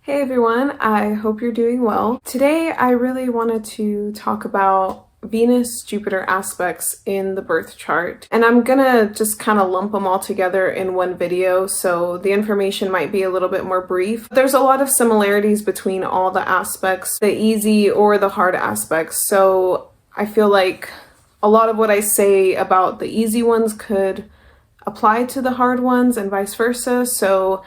Hey everyone, I hope you're doing well. Today I really wanted to talk about Venus-Jupiter aspects in the birth chart, and I'm gonna just kind of lump them all together in one video, so the information might be a little bit more brief. There's a lot of similarities between all the aspects, the easy or the hard aspects, so I feel like a lot of what I say about the easy ones could apply to the hard ones and vice versa, so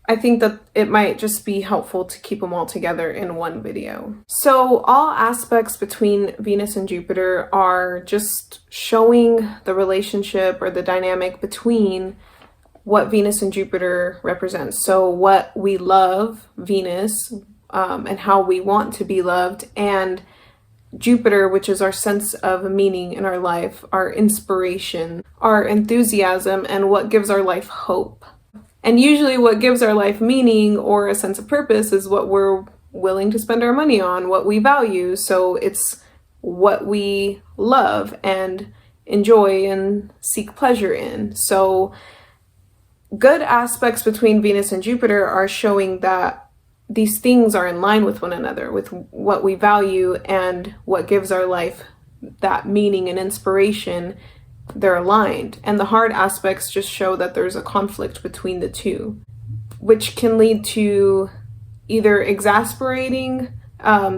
I think that it might just be helpful to keep them all together in one video. So all aspects between Venus and Jupiter are just showing the relationship or the dynamic between what Venus and Jupiter represents. So what we love, Venus, and how we want to be loved, and Jupiter, which is our sense of meaning in our life, our inspiration, our enthusiasm, and what gives our life hope. And usually what gives our life meaning or a sense of purpose is what we're willing to spend our money on, what we value. So it's what we love and enjoy and seek pleasure in. So good aspects between Venus and Jupiter are showing that these things are in line with one another, with what we value and what gives our life that meaning and inspiration. They're aligned, and the hard aspects just show that there's a conflict between the two, which can lead to either exasperating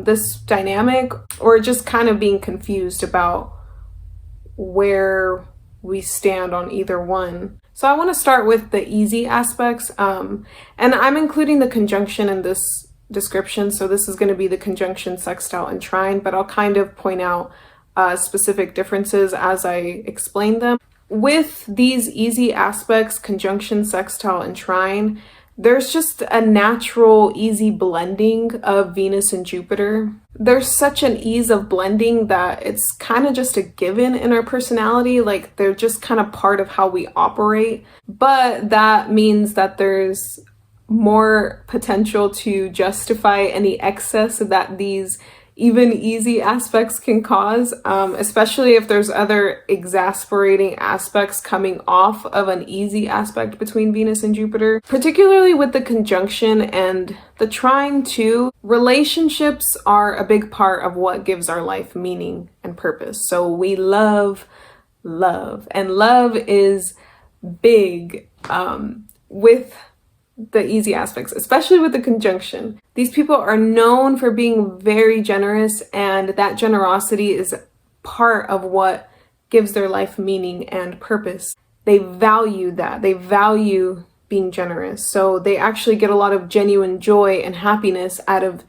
this dynamic or just kind of being confused about where we stand on either one. So I want to start with the easy aspects, and I'm including the conjunction in this description, so this is going to be the conjunction, sextile, and trine, but I'll kind of point out specific differences as I explain them. With these easy aspects, conjunction, sextile, and trine, there's just a natural, easy blending of Venus and Jupiter. There's such an ease of blending that it's kind of just a given in our personality, like they're just kind of part of how we operate. But that means that there's more potential to justify any excess that these even easy aspects can cause, especially if there's other exasperating aspects coming off of an easy aspect between Venus and Jupiter, particularly with the conjunction and the trine too. Relationships are a big part of what gives our life meaning and purpose. So we love, and love is big with the easy aspects, especially with the conjunction. These people are known for being very generous, and that generosity is part of what gives their life meaning and purpose. They value that. They value being generous. So they actually get a lot of genuine joy and happiness out of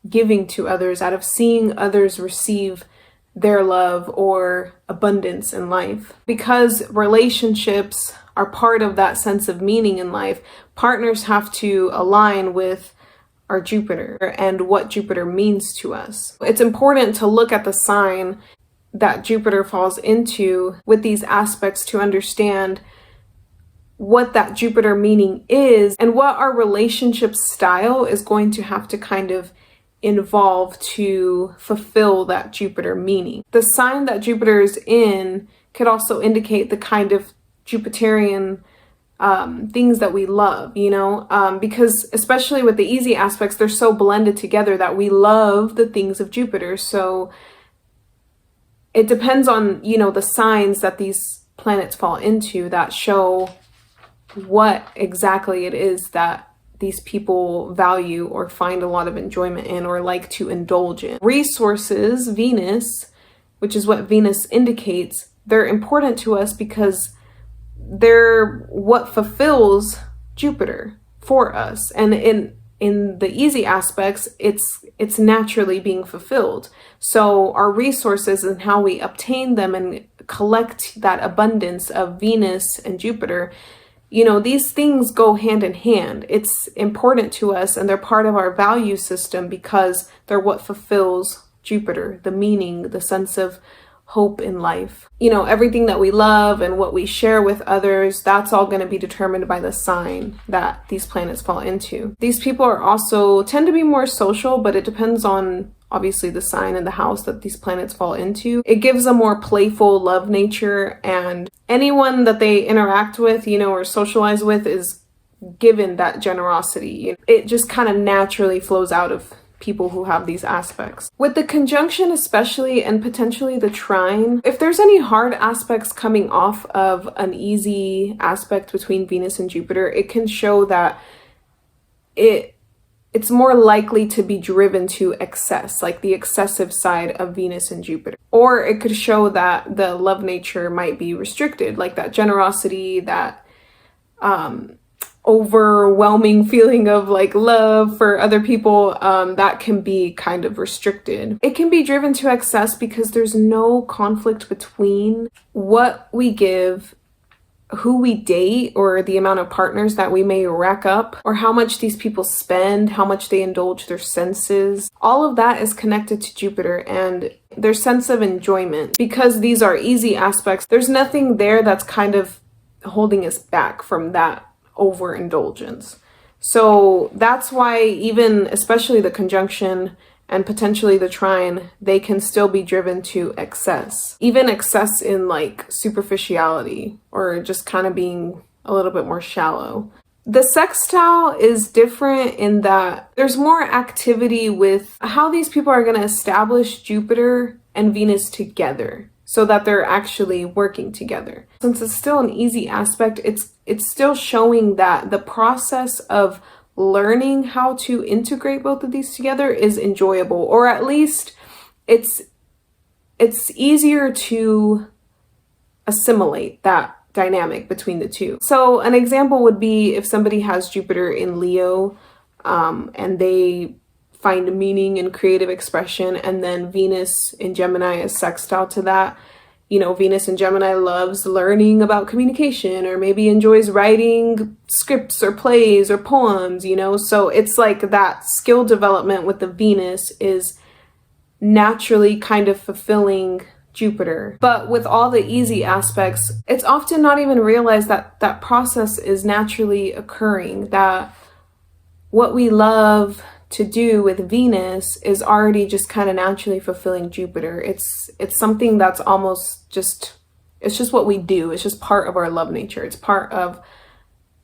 giving to others, out of seeing others receive their love or abundance in life. Because relationships are part of that sense of meaning in life, partners have to align with our Jupiter and what Jupiter means to us. It's important to look at the sign that Jupiter falls into with these aspects to understand what that Jupiter meaning is and what our relationship style is going to have to kind of involve to fulfill that Jupiter meaning. The sign that Jupiter is in could also indicate the kind of Jupiterian things that we love, because especially with the easy aspects, they're so blended together that we love the things of Jupiter. So it depends on, the signs that these planets fall into that show what exactly it is that these people value or find a lot of enjoyment in or like to indulge in. Resources, Venus, which is what Venus indicates, they're important to us because they're what fulfills Jupiter for us. And in the easy aspects, it's naturally being fulfilled. So our resources and how we obtain them and collect that abundance of Venus and Jupiter, these things go hand in hand. It's important to us and they're part of our value system because they're what fulfills Jupiter, the meaning, the sense of hope in life. Everything that we love and what we share with others, that's all going to be determined by the sign that these planets fall into. These people are also tend to be more social, but it depends on obviously the sign and the house that these planets fall into. It gives a more playful love nature, and anyone that they interact with, or socialize with is given that generosity. It just kind of naturally flows out of people who have these aspects. With the conjunction especially, and potentially the trine, if there's any hard aspects coming off of an easy aspect between Venus and Jupiter, it can show that it's more likely to be driven to excess, like the excessive side of Venus and Jupiter. Or it could show that the love nature might be restricted, like that generosity, that overwhelming feeling of like love for other people, that can be kind of restricted. It can be driven to excess because there's no conflict between what we give, who we date, or the amount of partners that we may rack up, or how much these people spend, how much they indulge their senses. All of that is connected to Jupiter and their sense of enjoyment. Because these are easy aspects, there's nothing there that's kind of holding us back from that overindulgence. So that's why even, especially the conjunction and potentially the trine, they can still be driven to excess. Even excess in like superficiality, or just kind of being a little bit more shallow. The sextile is different in that there's more activity with how these people are going to establish Jupiter and Venus together, so that they're actually working together. Since it's still an easy aspect, it's still showing that the process of learning how to integrate both of these together is enjoyable, or at least it's easier to assimilate that dynamic between the two. So an example would be if somebody has Jupiter in Leo, and they find meaning in creative expression, and then Venus in Gemini is sextile to that. You know, Venus in Gemini loves learning about communication, or maybe enjoys writing scripts or plays or poems, you know? So it's like that skill development with the Venus is naturally kind of fulfilling Jupiter. But with all the easy aspects, it's often not even realized that that process is naturally occurring, that what we love to do with Venus is already just kind of naturally fulfilling Jupiter. It's something that's almost just, it's just what we do. It's just part of our love nature. It's part of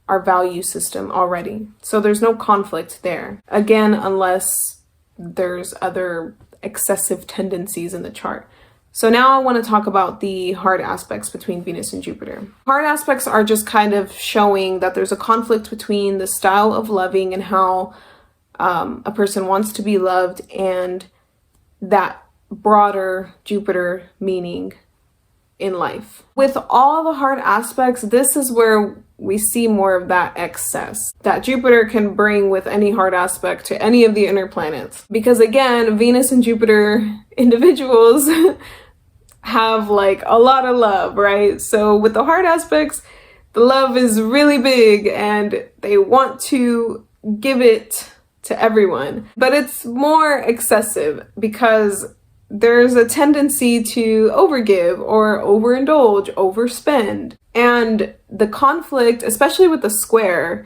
our value system already. So there's no conflict there. Again, unless there's other excessive tendencies in the chart. So now I want to talk about the hard aspects between Venus and Jupiter. Hard aspects are just kind of showing that there's a conflict between the style of loving and how a person wants to be loved, and that broader Jupiter meaning in life. With all the hard aspects, this is where we see more of that excess that Jupiter can bring with any hard aspect to any of the inner planets. Because again, Venus and Jupiter individuals have like a lot of love, right? So with the hard aspects, the love is really big and they want to give it to everyone, but it's more excessive because there's a tendency to overgive or overindulge, overspend. And the conflict, especially with the square,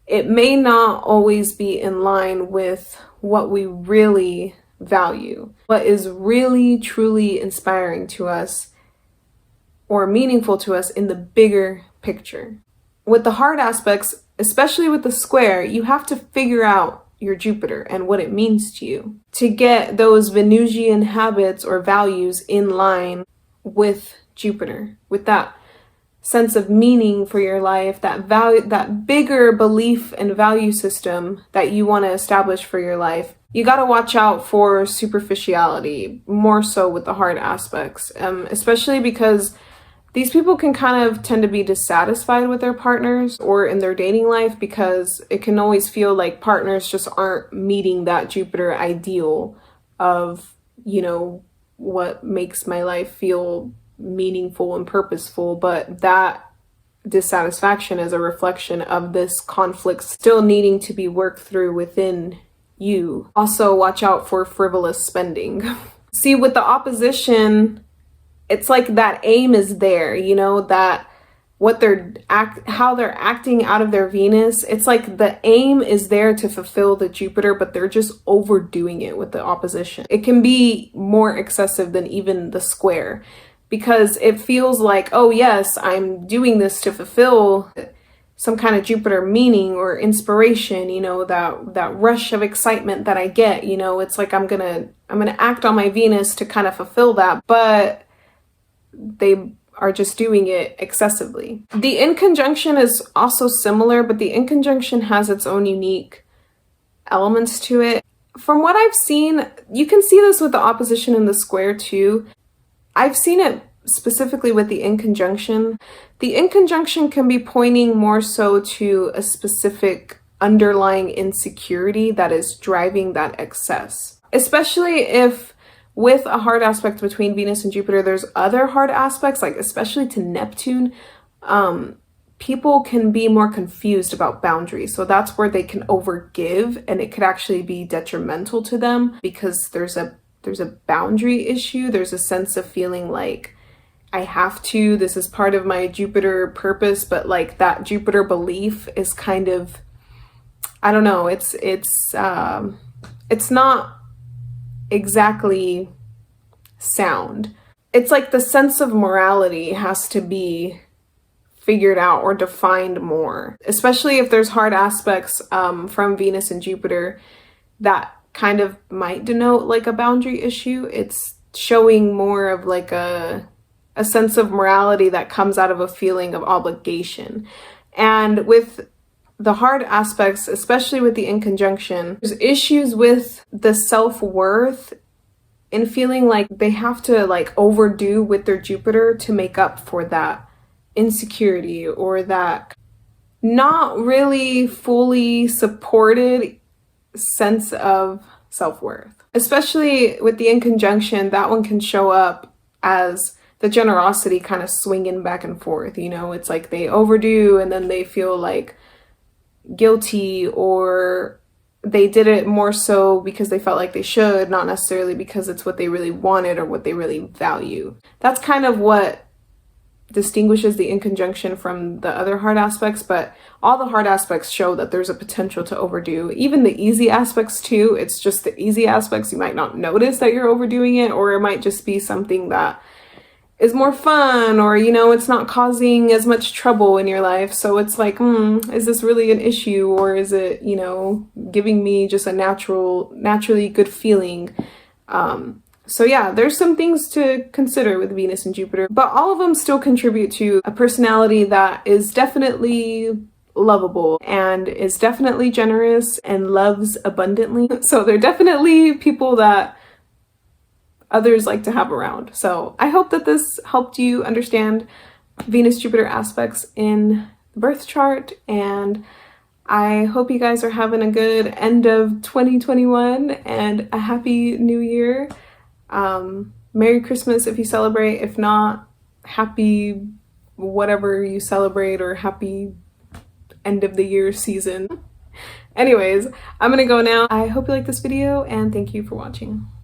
it may not always be in line with what we really value, what is really truly inspiring to us or meaningful to us in the bigger picture. With the hard aspects, especially with the square, you have to figure out your Jupiter and what it means to you to get those Venusian habits or values in line with Jupiter, with that sense of meaning for your life, that value, that bigger belief and value system that you want to establish for your life. You got to watch out for superficiality, more so with the hard aspects, especially because these people can kind of tend to be dissatisfied with their partners or in their dating life, because it can always feel like partners just aren't meeting that Jupiter ideal of, you know, what makes my life feel meaningful and purposeful. But that dissatisfaction is a reflection of this conflict still needing to be worked through within you. Also, watch out for frivolous spending. See, with the opposition, it's like that aim is there, you know, that what how they're acting out of their Venus, it's like the aim is there to fulfill the Jupiter, but they're just overdoing it with the opposition. It can be more excessive than even the square, because it feels like, oh yes, I'm doing this to fulfill some kind of Jupiter meaning or inspiration, you know, that rush of excitement that I get, you know, it's like I'm gonna act on my Venus to kind of fulfill that, but they are just doing it excessively. The inconjunction is also similar, but the inconjunction has its own unique elements to it. From what I've seen, you can see this with the opposition and the square too. I've seen it specifically with the inconjunction. The inconjunction can be pointing more so to a specific underlying insecurity that is driving that excess. Especially if with a hard aspect between Venus and Jupiter, there's other hard aspects, like especially to Neptune, people can be more confused about boundaries. So that's where they can overgive, and it could actually be detrimental to them because there's a boundary issue. There's a sense of feeling like I have to, this is part of my Jupiter purpose, but like that Jupiter belief is kind of, I don't know, it's not exactly sound. It's like the sense of morality has to be figured out or defined more, especially if there's hard aspects from Venus and Jupiter that kind of might denote like a boundary issue. It's showing more of like a sense of morality that comes out of a feeling of obligation. And with the hard aspects, especially with the inconjunction, there's issues with the self-worth and feeling like they have to like overdo with their Jupiter to make up for that insecurity or that not really fully supported sense of self-worth. Especially with the inconjunction, that one can show up as the generosity kind of swinging back and forth, you know, it's like they overdo and then they feel like guilty, or they did it more so because they felt like they should, not necessarily because it's what they really wanted or what they really value. That's kind of what distinguishes the inconjunction from the other hard aspects, but all the hard aspects show that there's a potential to overdo. Even the easy aspects too, it's just the easy aspects you might not notice that you're overdoing it, or it might just be something that is more fun, or you know, it's not causing as much trouble in your life, so it's like, is this really an issue, or is it, you know, giving me just a naturally good feeling? So yeah, there's some things to consider with Venus and Jupiter, but all of them still contribute to a personality that is definitely lovable and is definitely generous and loves abundantly. So they're definitely people that others like to have around. So I hope that this helped you understand Venus-Jupiter aspects in the birth chart, and I hope you guys are having a good end of 2021 and a happy new year. Merry Christmas if you celebrate. If not, happy whatever you celebrate, or happy end of the year season. Anyways, I'm gonna go now. I hope you like this video and thank you for watching.